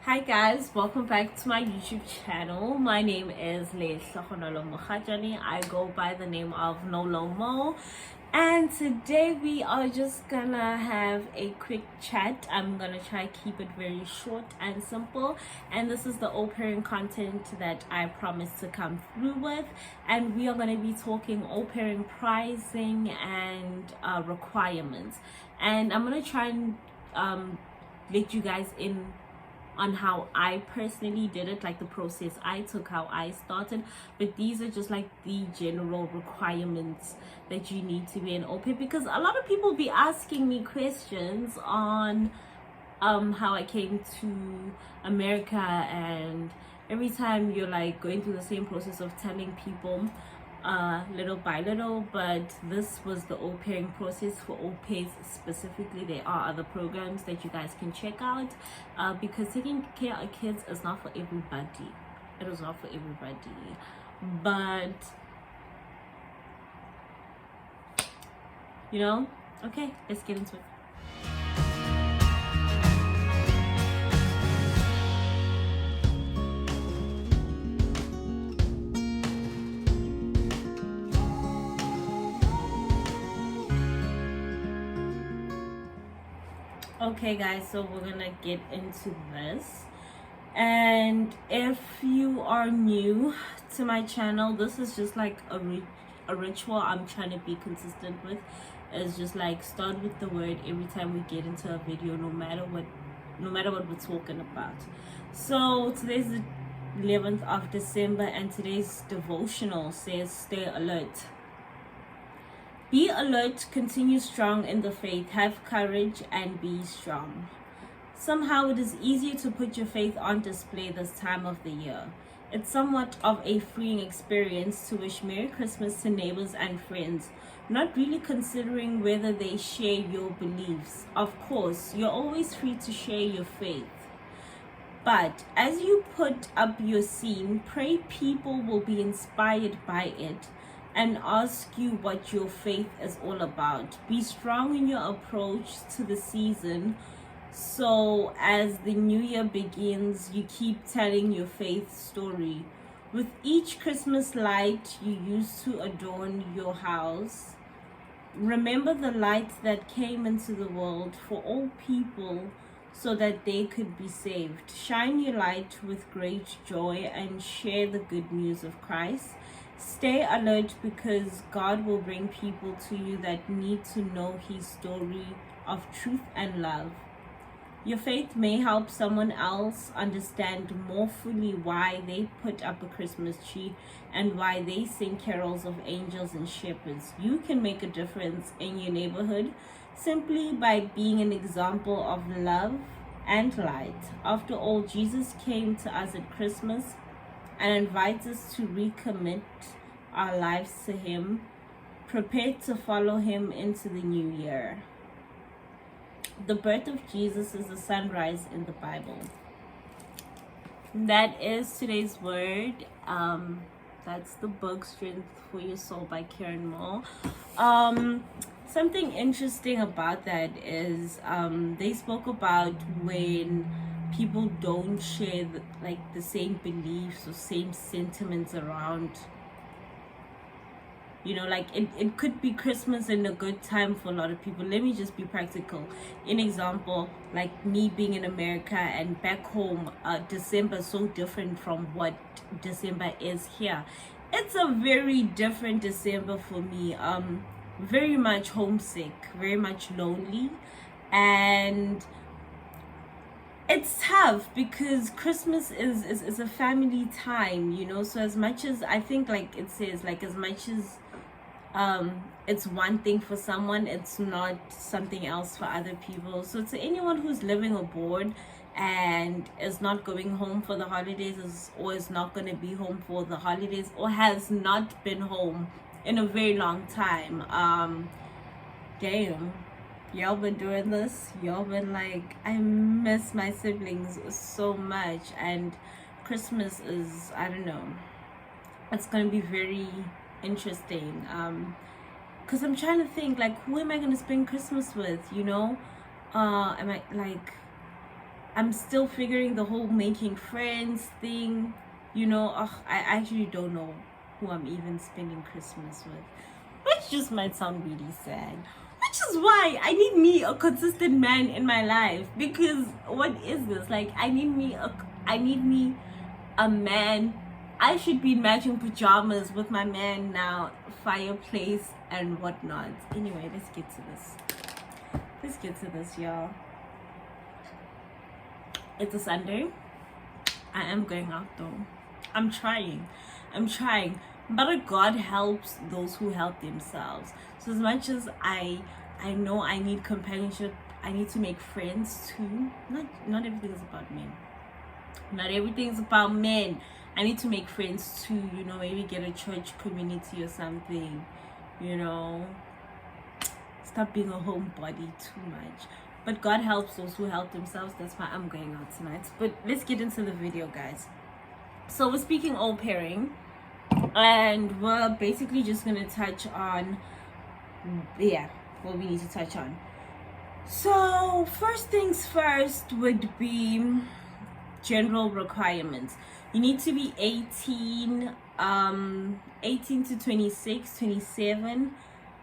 Hi guys, welcome back to my YouTube channel. My name is Leila. I go by the name of Nolomo, and today we are just gonna have a quick chat. I'm gonna try keep it very short and simple, and this is the aupairing content that I promised to come through with. And we are gonna be talking aupairing pricing and requirements, and I'm gonna try and let you guys in on how I personally did it, like the process I took, how I started. But these are just like the general requirements that you need to be an au pair, because a lot of people be asking me questions on how I came to America, and every time you're like going through the same process of telling people little by little. But this was the au pairing process for au pairs specifically. There are other programs that you guys can check out, because taking care of kids is not for everybody. It is not for everybody. But okay, let's get into it. Okay guys, so we're gonna get into this. And if you are new to my channel, this is just like a ritual I'm trying to be consistent with. It's just like start with the word every time we get into a video, no matter what we're talking about. So today's the 11th of December, and today's devotional says stay alert. Be alert, continue strong in the faith, have courage, and be strong. Somehow it is easier to put your faith on display this time of the year. It's somewhat of a freeing experience to wish Merry Christmas to neighbors and friends, not really considering whether they share your beliefs. Of course, you're always free to share your faith. But as you put up your scene, pray people will be inspired by it and ask you what your faith is all about. Be strong in your approach to the season, so as the new year begins, you keep telling your faith story. With each Christmas light you use to adorn your house, remember the light that came into the world for all people so that they could be saved. Shine your light with great joy and share the good news of Christ. Stay alert, because God will bring people to you that need to know His story of truth and love. Your faith may help someone else understand more fully why they put up a Christmas tree and why they sing carols of angels and shepherds. You can make a difference in your neighborhood simply by being an example of love and light. After all, Jesus came to us at Christmas and invites us to recommit our lives to Him, prepared to follow Him into the new year. The birth of Jesus is the sunrise in the Bible. That is today's word. That's the book Strength for Your Soul by Karen Moore. Something interesting about that is they spoke about when people don't share the same beliefs or same sentiments around. It could be Christmas and a good time for a lot of people. Let me just be practical. An example, like me being in America and back home, December is so different from what December is here. It's a very different December for me. Very much homesick, very much lonely, and it's tough because Christmas is a family time, so as much as I think, like it says, like as much as it's one thing for someone, it's not something else for other people. So to anyone who's living abroad and is not going home for the holidays, or is not going to be home for the holidays, or has not been home in a very long time, damn, y'all been doing this. Y'all been like, I miss my siblings so much. And Christmas is, I don't know, it's gonna be very interesting, because I'm trying to think, like, who am I gonna spend Christmas with? Am I like, I'm still figuring the whole making friends thing. You know, I actually don't know who I'm even spending Christmas with, which just might sound really sad. Which is why I need me a consistent man in my life, because what is this? Like, I need me a man. I should be in matching pajamas with my man now, fireplace and whatnot. Anyway, let's get to this, y'all. It's a Sunday. I am going out though. I'm trying, but God helps those who help themselves. So as much as I know I need companionship, I need to make friends too. Not everything is about men. Not everything is about men. I need to make friends too, you know, maybe get a church community or something, you know. Stop being a homebody too much. But God helps those who help themselves. That's why I'm going out tonight. But let's get into the video, guys. So we're speaking aupairing, and we're basically just going to touch on, what we need to touch on. So first things first would be general requirements. You need to be 18 to 26, 27,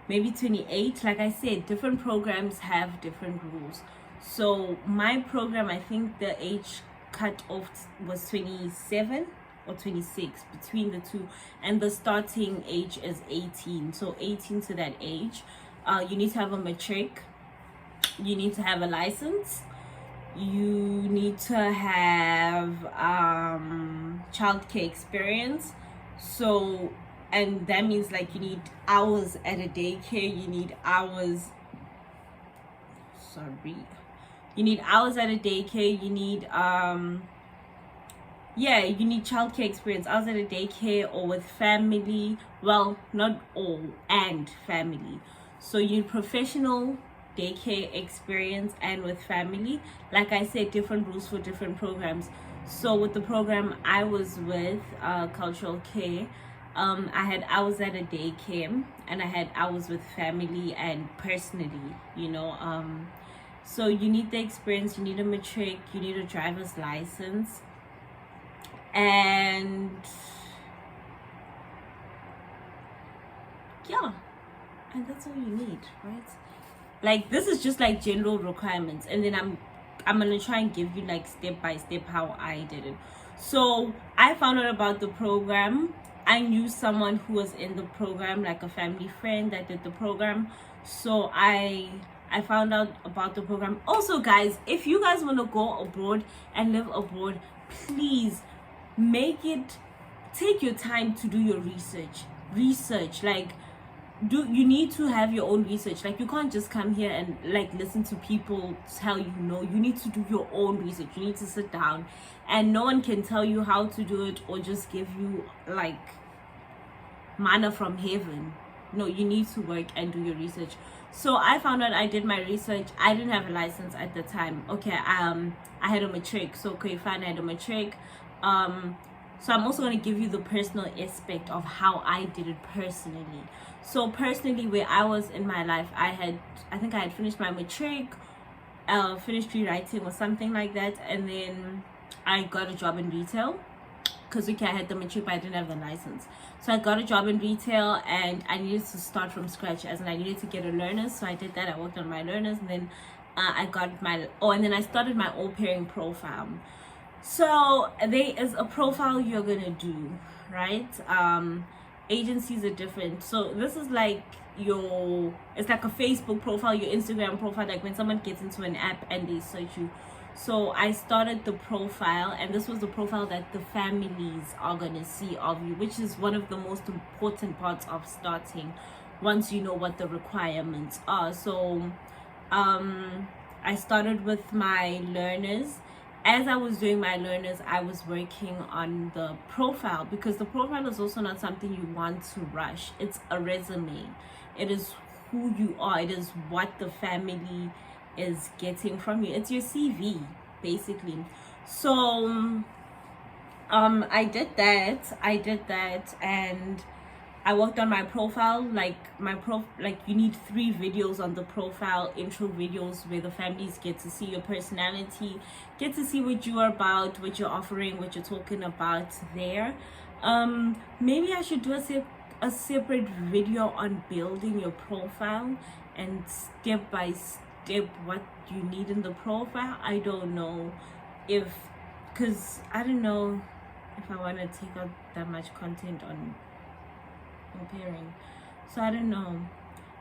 maybe 28. Like I said, different programs have different rules. So my program, I think the age cutoff was 27 or 26, between the two, and the starting age is 18. So 18 to that age, you need to have a matric, you need to have a license, you need to have childcare experience. So, and that means like you need hours at a daycare, you need hours at a daycare, you need you need childcare experience, hours at a daycare or with family. Well, not all, and family. So you need professional daycare experience and with family. Like I said, different rules for different programs. So with the program I was with, cultural care, I had hours at a daycare and I had hours with family and personally, you know. So you need the experience, you need a matric, you need a driver's license, and and that's all you need, right? Like, this is just like general requirements, and then I'm gonna try and give you like step by step how I did it. So I found out about the program. I knew someone who was in the program, like a family friend that did the program. So I found out about the program. Also, guys, if you guys want to go abroad and live abroad, please take your time to do your research. Like, you need to have your own research. Like, you can't just come here and like listen to people tell you no. You need to do your own research. You need to sit down, and no one can tell you how to do it or just give you like manna from heaven. No, you need to work and do your research. So I found out, I did my research. I didn't have a license at the time. Okay, I had a matric. So okay, fine, I had a matric. So I'm also going to give you the personal aspect of how I did it personally. So personally, where I was in my life, I think I had finished my matric, finished rewriting or something like that, and then I got a job in retail. Because okay, I had the matric, but I didn't have the license. So I got a job in retail, and I needed to start from scratch, as in I needed to get a learners. So I did that. I worked on my learners, and then and then I started my aupairing profile. So there is a profile you're gonna do, right? Agencies are different. So this is like it's like a Facebook profile, your Instagram profile, like when someone gets into an app and they search you. So I started the profile, and this was the profile that the families are gonna see of you, which is one of the most important parts of starting, once you know what the requirements are. So I started with my learners. As I was doing my learners, I was working on the profile, because the profile is also not something you want to rush. It's a resume. It is who you are. It is what the family is getting from you. It's your CV, basically. So I did that, and I worked on my profile, like you need 3 videos on the profile, intro videos where the families get to see your personality, get to see what you are about, what you're offering, what you're talking about there. Maybe I should do a separate video on building your profile and step by step what you need in the profile. I don't know because I don't know if I want to take out that much content on aupairing, so I don't know.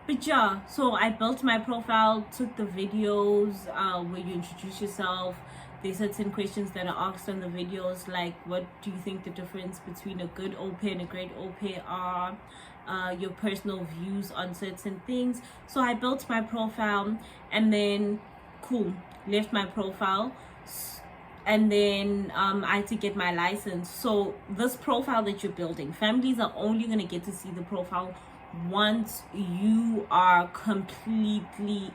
But yeah, so I built my profile, took the videos where you introduce yourself. There's certain questions that are asked on the videos, like what do you think the difference between a good au pair and a great au pair are, your personal views on certain things. So I built my profile, and then cool, left my profile, and then I had to get my license. So this profile that you're building, families are only going to get to see the profile once you are completely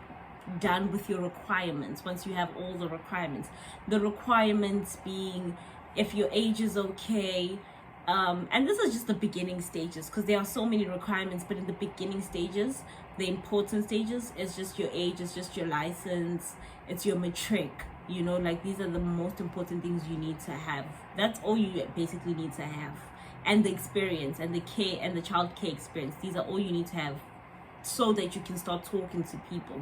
done with your requirements, once you have all the requirements. The requirements being if your age is okay, and this is just the beginning stages, because there are so many requirements, but in the beginning stages, the important stages, is just your age, it's just your license, it's your matric, you know, like these are the most important things you need to have. That's all you basically need to have. And the experience and the care and the child care experience, these are all you need to have so that you can start talking to people.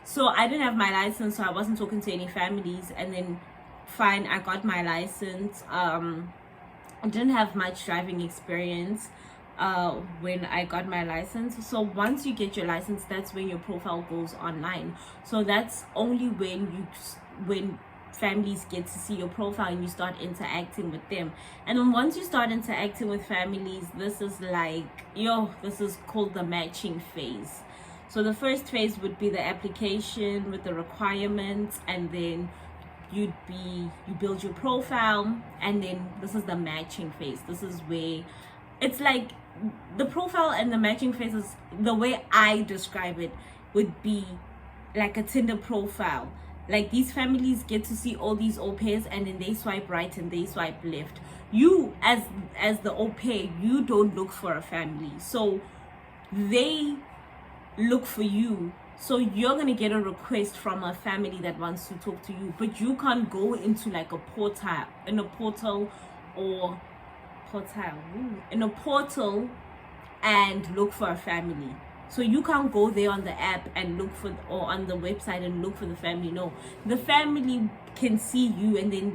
So I didn't have my license, so I wasn't talking to any families. And then fine, I got my license. I didn't have much driving experience when I got my license. So once you get your license, that's when your profile goes online. So that's only when families get to see your profile and you start interacting with them. And then once you start interacting with families, this is called the matching phase. So the first phase would be the application with the requirements, and then you build your profile, and then this is the matching phase. This is where it's like the profile and the matching phase is, the way I describe it, would be like a Tinder profile. Like these families get to see all these au pairs, and then they swipe right and they swipe left. You as the au pair, you don't look for a family, so they look for you. So you're gonna get a request from a family that wants to talk to you, but you can't go into like a portal and look for a family. So you can't go there on the app and look for, or on the website and look for the family. No, the family can see you, and then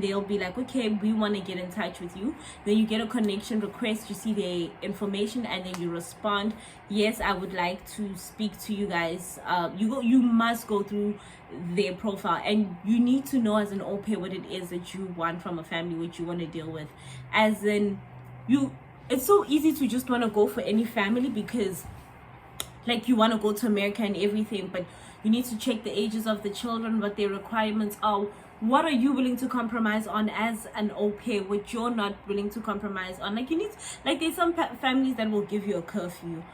they'll be like, okay, we want to get in touch with you. Then you get a connection request, you see their information, and then you respond, yes, I would like to speak to you guys. You must go through their profile, and you need to know as an au pair what it is that you want from a family, what you want to deal with. As in, it's so easy to just want to go for any family, because like you want to go to America and everything, but you need to check the ages of the children, what their requirements are. What are you willing to compromise on as an au pair, what you're not willing to compromise on? Like there's some families that will give you a curfew.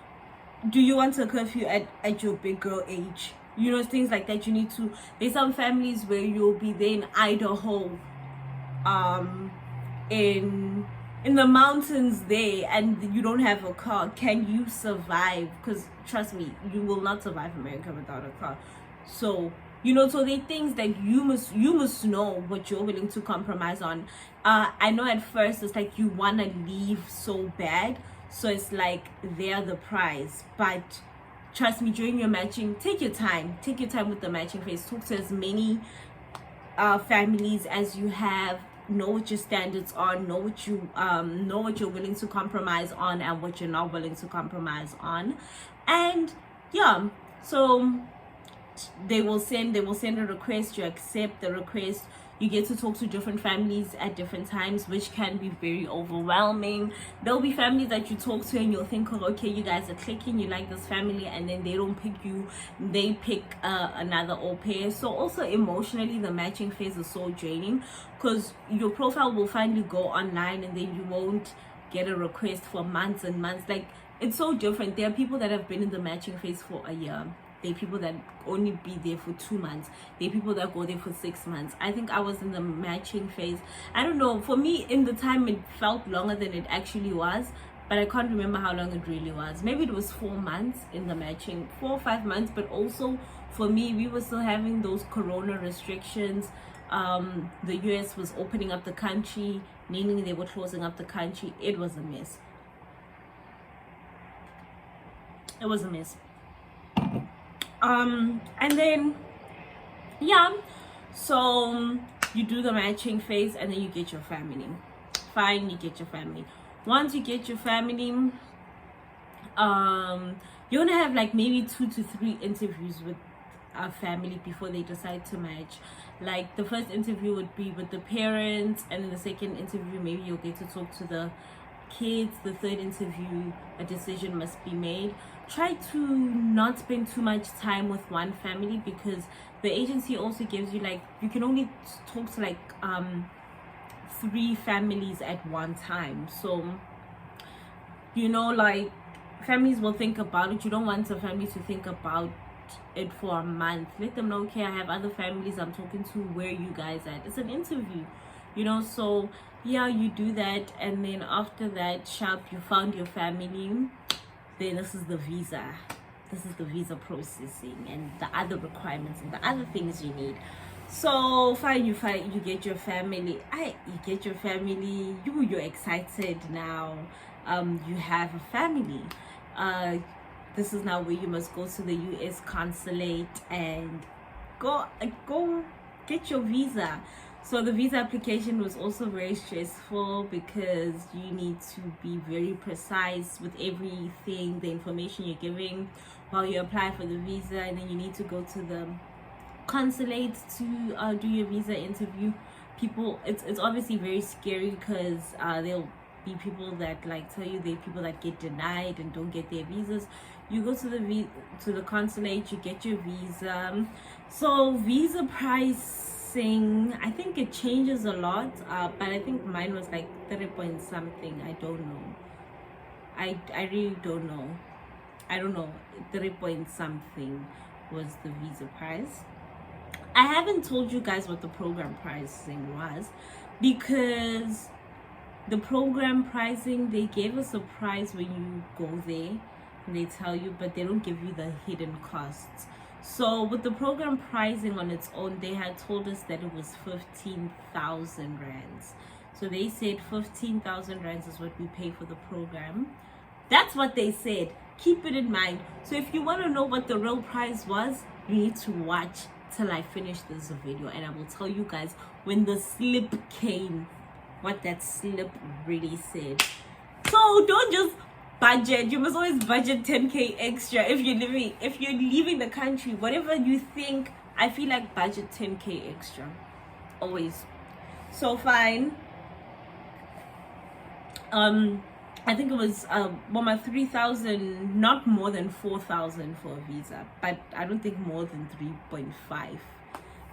Do you want a curfew at your big girl age? You know, things like that. You need to, there's some families where you'll be there in Idaho, in the mountains there, and you don't have a car. Can you survive? Because trust me, you will not survive America without a car. So you know, so there are things that you must know what you're willing to compromise on. I know at first it's like you want to leave so bad, so it's like they're the prize. But trust me, during your matching, take your time with the matching phase. Talk to as many families as you have. Know what your standards are, know what you're willing to compromise on and what you're not willing to compromise on. And yeah, so they will send a request, you accept the request, you get to talk to different families at different times, which can be very overwhelming. There'll be families that you talk to and you'll think, oh, okay, you guys are clicking, you like this family, and then they don't pick you, they pick another au pair. So also emotionally, the matching phase is so draining, because your profile will finally go online and then you won't get a request for months and months. Like, it's so different. There are people that have been in the matching phase for a year. There are people that only be there for 2 months. There are people that go there for 6 months. I think I was in the matching phase. I don't know. For me, in the time, it felt longer than it actually was. but I can't remember how long it really was. Maybe it was 4 months in the matching, 4 or 5 months. But also for me, we were still having those corona restrictions. The US was opening up the country, meaning they were closing up the country. It was a mess. It was a mess. And then yeah, so you do the matching phase, and then you get your family. Fine, you get your family. Once you get your family, you're gonna have like maybe 2 to 3 interviews with a family before they decide to match. Like the first interview would be with the parents, and then the second interview maybe you'll get to talk to the kids. The third interview, a decision must be made. Try to not spend too much time with one family, because the agency also gives you like, you can only talk to like 3 families at one time. So you know, like, families will think about it. You don't want a family to think about it for a month. Let them know, okay, I have other families I'm talking to, where you guys at. It's an interview, you know. So yeah, you do that, and then after that, sharp, you found your family. Then this is the visa. This is the visa processing and the other requirements and the other things you need. So fine, you get your family. You get your family. You're excited now. You have a family. This is now where you must go to the US consulate and go get your visa. So the visa application was also very stressful, because you need to be very precise with everything, the information you're giving while you apply for the visa, and then you need to go to the consulate to do your visa interview. People, it's obviously very scary, because they'll be people that like tell you they're people that get denied and don't get their visas. You go to the consulate, you get your visa. So visa pricing, I think it changes a lot, but I think mine was like 30 point something. I don't know. I really don't know. I don't know. 30 point something was the visa price. I haven't told you guys what the program pricing was, because the program pricing, they gave us a price when you go there and they tell you, but they don't give you the hidden costs. So with the program pricing on its own, they had told us that it was 15,000 rands. So they said 15,000 rands is what we pay for the program. That's what they said. Keep it in mind. So if you want to know what the real price was, you need to watch till I finish this video, and I will tell you guys when the slip came, what that slip really said. So don't just budget. You must always budget 10k extra if you're leaving the country. Whatever you think, I feel like budget 10k extra always. So fine, I think it was my 3,000, not more than 4,000 for a visa, but I don't think more than 3.5.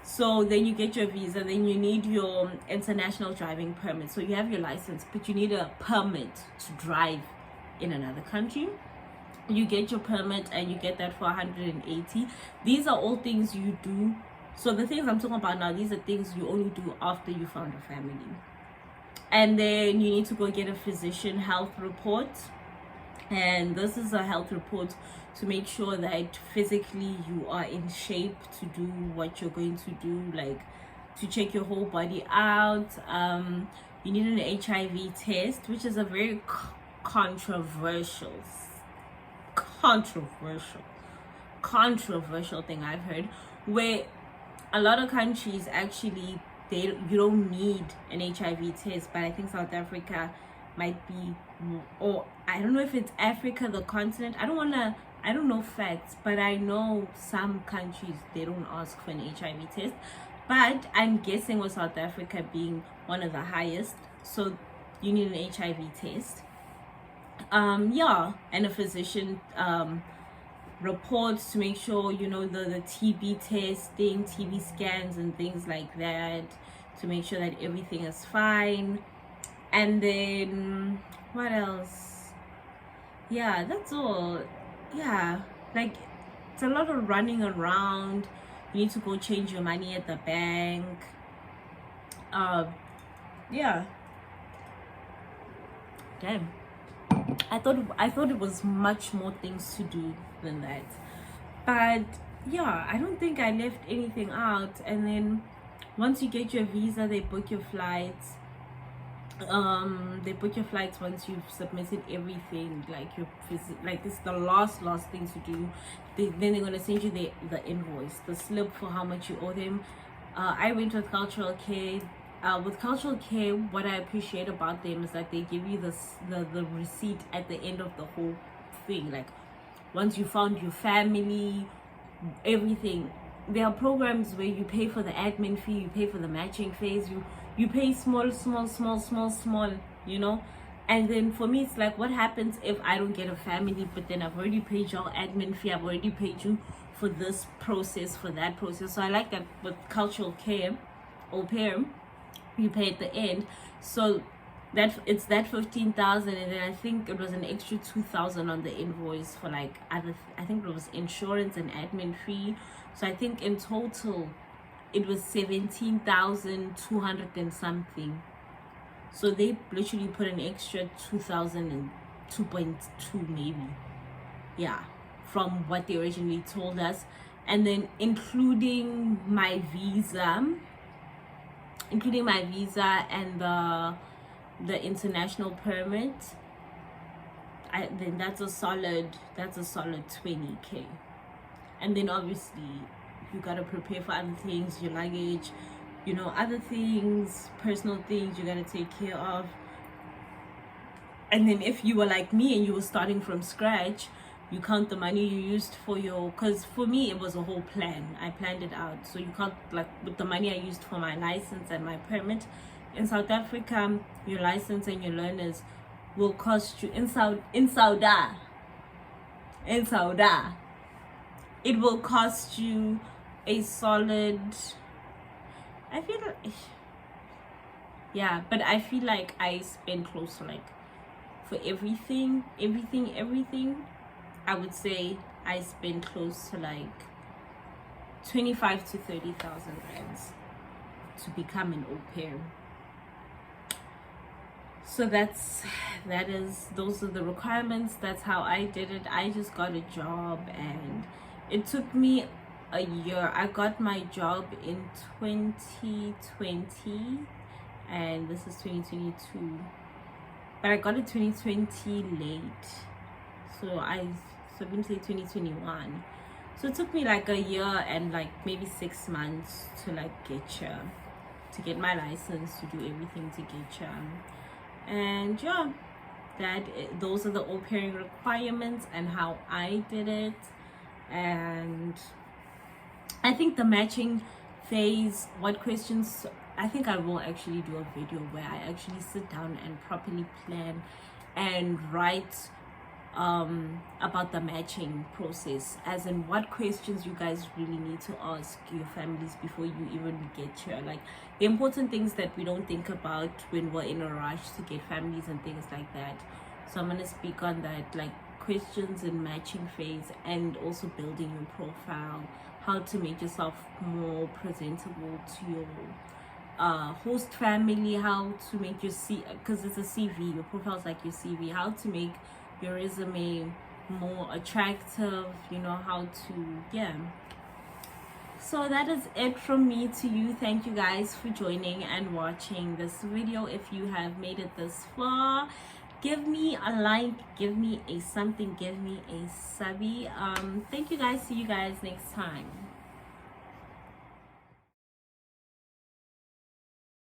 So then you get your visa, then you need your international driving permit. So you have your license, but you need a permit to drive in another country. You get your permit, and you get that for 180. These are all things you do. So the things I'm talking about now, these are things you only do after you found a family. And then you need to go get a physician health report, and this is a health report to make sure that physically you are in shape to do what you're going to do, like to check your whole body out. You need an HIV test, which is a very controversial thing I've heard, where a lot of countries actually you don't need an HIV test, but I think South Africa might be, or I don't know if it's Africa, the continent. I don't know facts, but I know some countries they don't ask for an HIV test, but I'm guessing with South Africa being one of the highest, so you need an HIV test. Yeah, and a physician reports to make sure, you know, the TB testing, TB scans and things like that, to make sure that everything is fine. And then what else? Yeah, that's all. Yeah, like it's a lot of running around. You need to go change your money at the bank. Yeah, damn. I thought it was much more things to do than that. But yeah, I don't think I left anything out. And then once you get your visa, they book your flights. They book your flights once you've submitted everything, like your like this is the last thing to do. Then they're gonna send you the invoice, the slip for how much you owe them. I went with cultural care. With cultural care, what I appreciate about them is that they give you the receipt at the end of the whole thing. Like once you found your family, everything. There are programs where you pay for the admin fee, you pay for the matching phase, you pay small, you know. And then for me, it's like, what happens if I don't get a family, but then I've already paid your admin fee, I've already paid you for this process, for that process. So I like that with cultural care, au pair, you pay at the end. So that it's that 15,000, and then I think it was an extra 2,000 on the invoice for like other, I think it was insurance and admin fee. So I think in total it was 17,200 and something. So they literally put an extra 2,000 and 2.2 maybe, yeah, from what they originally told us. And then including my visa and the international permit, then that's a solid 20k. And then obviously you gotta prepare for other things, your luggage, you know, other things, personal things you gotta take care of. And then if you were like me and you were starting from scratch, you count the money you used for your, because for me it was a whole plan, I planned it out. So you count, like with the money I used for my license and my permit in South Africa, your license and your learners will cost you in Saudi, it will cost you a solid, I feel like, yeah, but I feel like I spent close to, like, for everything, I would say I spent close to like 25 to 30,000 rands to become an au pair. So those are the requirements. That's how I did it. I just got a job and it took me a year. I got my job in 2020 and this is 2022, but I got it 2020 late, so I'm going to say 2021. So it took me like a year and like maybe 6 months to like get my license, to do everything to get here. And yeah, those are the au pairing requirements and how I did it. And I think the matching phase, what questions, I think I will actually do a video where I actually sit down and properly plan and write about the matching process, as in what questions you guys really need to ask your families before you even get here, like the important things that we don't think about when we're in a rush to get families and things like that. So I'm going to speak on that, like questions in matching phase, and also building your profile, how to make yourself more presentable to your host family, how to make your because it's a CV, your profile is like your CV, how to make your resume more attractive, you know, how to, yeah. So that is it from me to you. Thank you guys for joining and watching this video. If you have made it this far, give me a like, give me a something, give me a subby. Thank you guys. See you guys next time.